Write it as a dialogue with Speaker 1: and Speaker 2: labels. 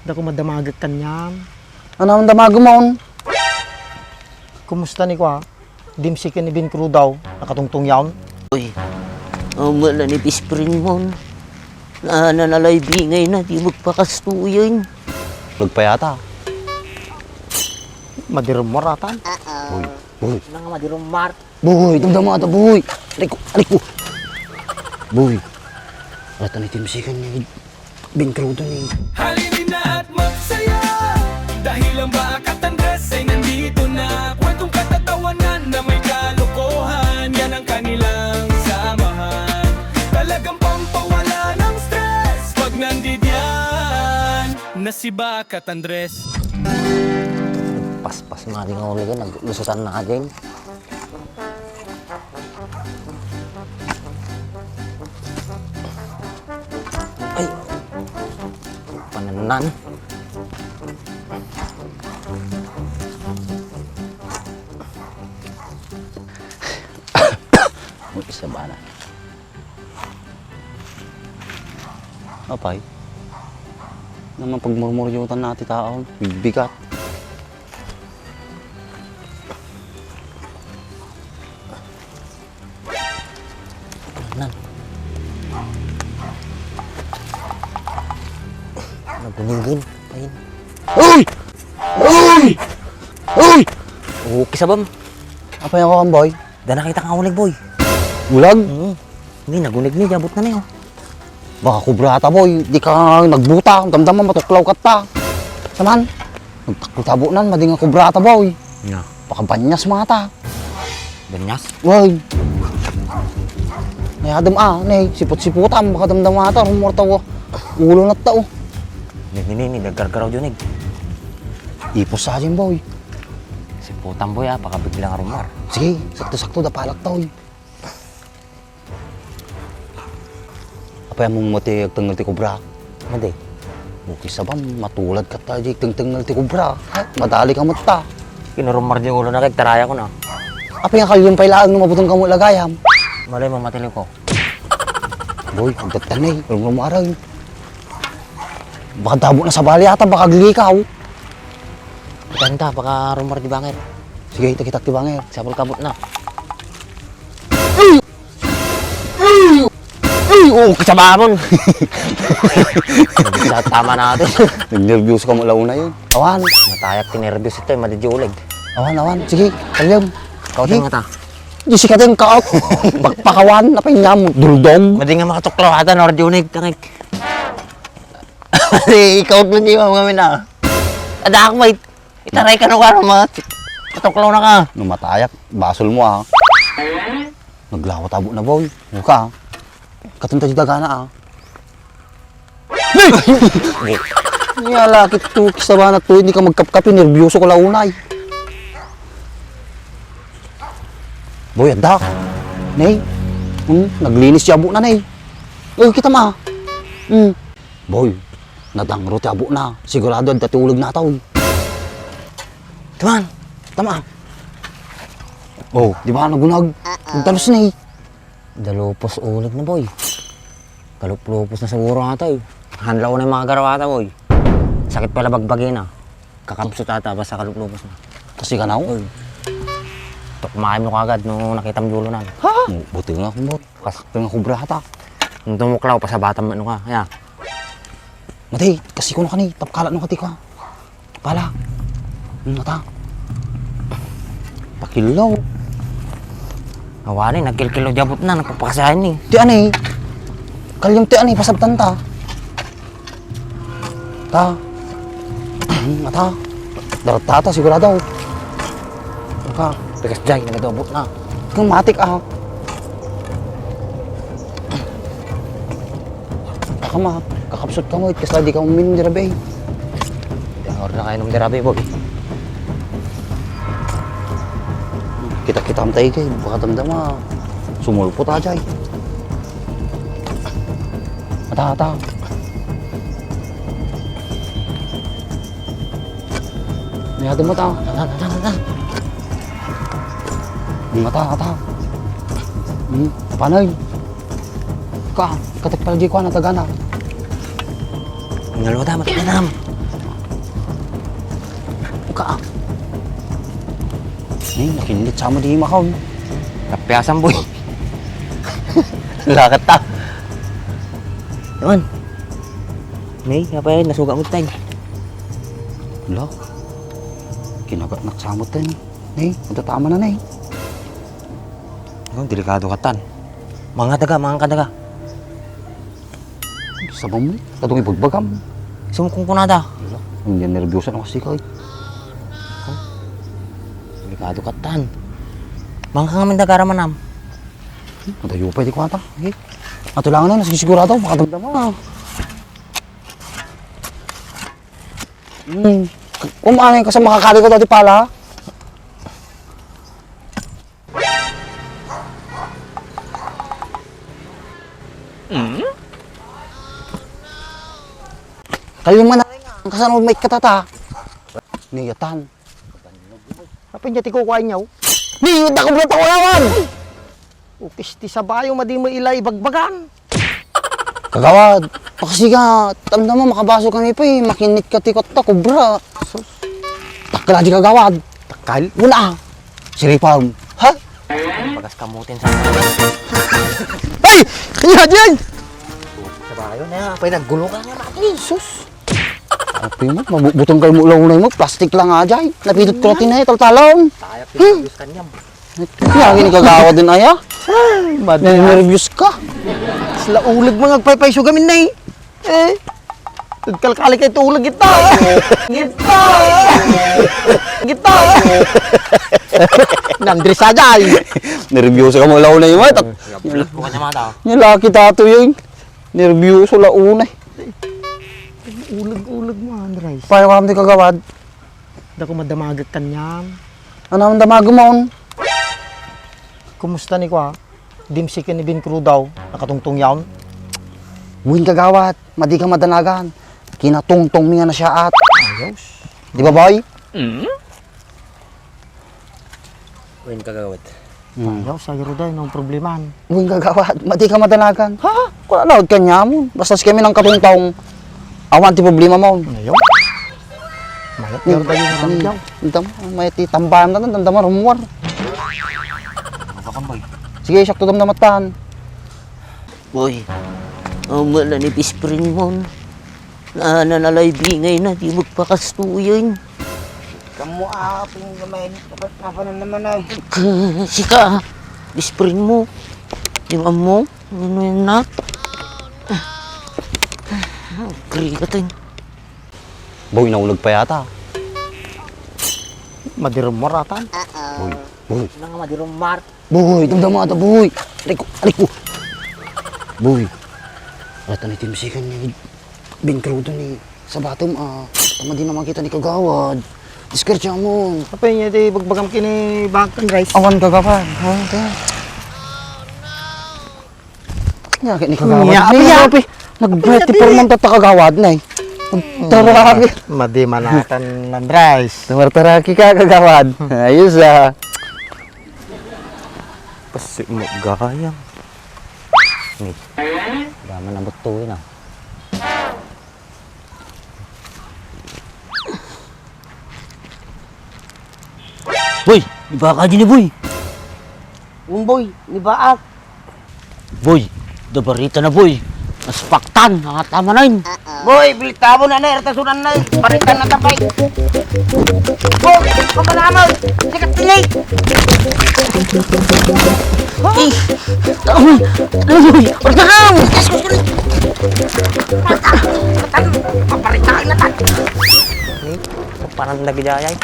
Speaker 1: Da ko madamagag kanyam.
Speaker 2: Ano ang damag mo?
Speaker 1: Kumusta ni ko ha? Dimsikin ni Bin Crew daw, nakatungtong yawn.
Speaker 3: Uy, mala ni Pisprin mo. Nanalay bingay na, di magpakastuyan.
Speaker 2: Lagpayata.
Speaker 1: Madirumar atan.
Speaker 2: Boy, boy.
Speaker 1: Nang madirumar.
Speaker 2: Boy, damdama ata, boy. Aray ko. Boy. Rata ni Timsikan ni Bin Crudo ni.
Speaker 4: Halinin na at magsaya dahil ang Bakat Andres ay nandito na. Kwentong katatawanan na may kalokohan, yan ang kanilang samahan. Talagang pampawala ng stress pag nandidyan na si Bakat Andres.
Speaker 3: Paspas nga din ako ligay, naglusutan na din. Ay, pananan.
Speaker 2: Isa ba na? Apay. Naman pagmurmuryutan natin tao, bigat.
Speaker 3: Nan. Naguningin. Pahin.
Speaker 2: Uy! Uy! Uy!
Speaker 3: Okay sabam.
Speaker 2: Apa yung kakang boy?
Speaker 3: Da nakita kang ulig boy.
Speaker 2: Ulag?
Speaker 3: Hindi, nagunig ni, jabot na niyo.
Speaker 2: Baka kubrata boy, di ka nagbuta, damdaman matuklaw ka ta. Saman? Nagtakbo nan, mading nga kubrata boy.
Speaker 3: Nga.
Speaker 2: Baka banyas mata.
Speaker 3: Banyas.
Speaker 2: Boy. Nayadam ne, sipot-siputan, baka damdam mata, rumor tawo. Ulo na tao.
Speaker 3: Nini, nagkarkaraw dyan eh.
Speaker 2: Ipos sa akin boy.
Speaker 3: Si putang boy pakabiglang rumar.
Speaker 2: Sige, sakto-sakto, dapalak tao. Apa yang mati tengel ti kubra?
Speaker 3: Madi.
Speaker 2: Buki sabam, matulad ka ta, jik tengel ti kubra. Madali ka mata.
Speaker 3: Kinurumar dyan ulo na kay taraya ko na.
Speaker 2: Apa yang kaliyung pailaang no mabutong kamu lagayam?
Speaker 3: Malay mamatili ko.
Speaker 2: Boy, agdatan eh, walang lumaraw. Baka dabo na sa bali ata, baka gilikaw.
Speaker 3: Ganda, baka rumar di bangir.
Speaker 2: Sige, kita tibangir.
Speaker 3: Sabol kabot na.
Speaker 2: Oh, kasabamon!
Speaker 3: Tama natin.
Speaker 2: Nag-nervyos ka mo launa yun. Awan,
Speaker 3: Matayak tinervyos ito madijulig.
Speaker 2: awan. Sige, kalyam.
Speaker 3: Kau
Speaker 2: Sige.
Speaker 3: nga ta.
Speaker 2: Di si kating kaot. Pakawan, napahinyam, duldong.
Speaker 3: Madi nga makatuklaw ata na orjunig. Tangik. Ikaw lang di mo kami na. Ada ako may itaray ka no karo mga katuklaw na ka.
Speaker 2: No matayak, basol mo ah. Naglawa tabo na boy. Muka. Katunta di dagana ah. Niyala, kito, kisaba na to, hindi ka magkapkapi, nervyoso ko launay. Boy, adak. Nay, naglinis yabo na, nay. Uy, kita ma. Boy, nadangro yabo na. Sigurado, datulog na tao.
Speaker 3: Tuman.
Speaker 2: Tama. Oh, di ba nagunag? Nagtalos na eh.
Speaker 3: Dalupos ulit na boy. Kaluplupos na siguro ata eh. Hanlaw na yung mga garawata boy. Sakit pala bagbagin na. Kakapsot ata basta kaluplupos na.
Speaker 2: Kasi ka na ako.
Speaker 3: Kumain mo kagad nung nakita mo dulo na.
Speaker 2: Ha? Buti nga akong bot. Kasakto nga kubra hata.
Speaker 3: Nung tumuklaw pa sa batang ano ka. Kaya.
Speaker 2: Mati, kasi ko na kani. Tapkalat nung kati ka. Pala. Mata. Pakilaw.
Speaker 3: Awali, nagkilkilo jabot na. Nagpapakasahin eh.
Speaker 2: Ti ani. Kalyong ti ani, pasabtan ta. Ta. Mata. Darat tata, sigurado. Maka.
Speaker 3: Tigas jay, nagadobot na.
Speaker 2: Kung matik ah. Kama, kakapsot ka mo. Kasi di ka uminom di rabe.
Speaker 3: Or na kayo nung dirabi boy.
Speaker 2: Kita-kita am tayo kay. Baka damdama. Sumulpot ajay. Ata. Niyado mo ta. Ata. Panay. Ka, katik palagi ko na tagana.
Speaker 3: Ngalwa damat na nam.
Speaker 2: ka. Nay, nakilit sa mo di makaw.
Speaker 3: Kapiasan boy. Lakat ta. Naman. Nay, apa yun? Nasuga mo tayo.
Speaker 2: Wala. Kinagat na sa mo tayo. Nay, matatama na nay.
Speaker 3: Oh, delikado ka tan. Mga kadaga.
Speaker 2: Sabang mo, katong ipagbagam.
Speaker 3: Sumukong ko nada.
Speaker 2: Wala, hindi nervyosa na kasi ka.
Speaker 3: Delikado ka tan. Mga kangamin dagara manam.
Speaker 2: Madayo pa, di ko ata. Okay. Ato lang na, nasisigurado, makatagda mo na. Umaanay ka sa makakali ko dati pala. Kalima na rin ang kasanod may katata. Niyatan.
Speaker 1: Apa niya ti kukuhain niyaw?
Speaker 2: Niyot ako bro naman!
Speaker 1: Ukis ti sabayo madi mo ilay bagbagan.
Speaker 2: Kagawad, kasi ka, tanda mo makabaso kami pa eh, makinit ka tikot ta, kubra. Takla di kagawad.
Speaker 1: Takal.
Speaker 2: Wala. Siripag. Ha?
Speaker 3: Bagas kamutin sa
Speaker 2: Ay! Yan yan!
Speaker 3: bayo na. Pwede naggulo ka nga mati.
Speaker 2: Sus! Apoy mo, mabutong kal mo lang mo, plastic lang nga dyan. Napidot ko natin na talong.
Speaker 3: Tayo pinagayos kanyam.
Speaker 2: Kaya gini kagawad din aya. Nervous ka.
Speaker 1: Sila ulag mga agpay-pay gamin na eh. Nagkalkali kay tulag kita. Kita. Nandri sajay.
Speaker 2: Nervyoso ka mo launa yung mat.
Speaker 3: Gabulat mo kanya mga tao.
Speaker 2: Nilaki tato yun. Nervyoso launa.
Speaker 1: Ulag mo, Andres.
Speaker 2: Paano ka kami kagawad?
Speaker 1: Dako madamagag kanyam.
Speaker 2: Ano ang damag mo?
Speaker 1: Kumusta ni ko Dimsi ka ni Bin Crew daw, nakatungtong yaon.
Speaker 2: Buhin kagawad, madi ka madanagan. Kinatungtong minga na siya at.
Speaker 1: Ayos.
Speaker 2: Di ba boy?
Speaker 3: Uwin kagawad.
Speaker 1: Ayaw, sagro daw, nung problemahan.
Speaker 2: Buhin kagawad, madi ka madanagan. Ha? Kung ano, kanya mo. Basta kami ng katungtong. Awan ti problema mo.
Speaker 1: Ayaw. Mayat yun tayo na kami yaw.
Speaker 2: May titambahan na dandaman rumuwar.
Speaker 3: Makakamboy.
Speaker 2: Sige, siyak to damdamatan.
Speaker 5: Boy, ang wala ni Pisprin mo. Nanalay bingay na, di magpakastuyan.
Speaker 6: Kamu aping gamay apa na naman ay.
Speaker 5: Kasi ka, Pisprin mo. Di ba mo? Ano yun na? Kari ka tayo.
Speaker 2: Boy, naulag pa yata.
Speaker 1: Madirom moratan.
Speaker 2: Boy, boy.
Speaker 3: Nang madirong mart.
Speaker 2: Boy, damdamata, boy. Aliko. Boy. Rata ni Tim Sikan ni Bin Crudo ni sa batom, tama din naman kita ni Kagawad. Diskartya mo.
Speaker 1: Apa niya di bagbagam kini bakang rice.
Speaker 2: Awan kagawad. Ha, kaya. Nyakit ni Kagawad.
Speaker 1: Yapi.
Speaker 2: Nag-brete por man tata Kagawad na eh. Taraki.
Speaker 1: Madi manatan ng rice.
Speaker 2: Taraki ka Kagawad. Ayos ah.
Speaker 3: Pasi mo gayang. Nih. Dama na butuin ah.
Speaker 5: Boy, iba ka din boy.
Speaker 6: Umboy, ni baak.
Speaker 5: Boy, dabarita na boy. Naspaktan, nakatama na yun.
Speaker 6: Boy, bilitabo na na, ertasunan na. Paritan na tapay. Boy, kamanamag. Sikat tilay.
Speaker 5: Eh, boy, boy, ortahan!
Speaker 6: Paparitain na tan.
Speaker 3: Parang nagijayay.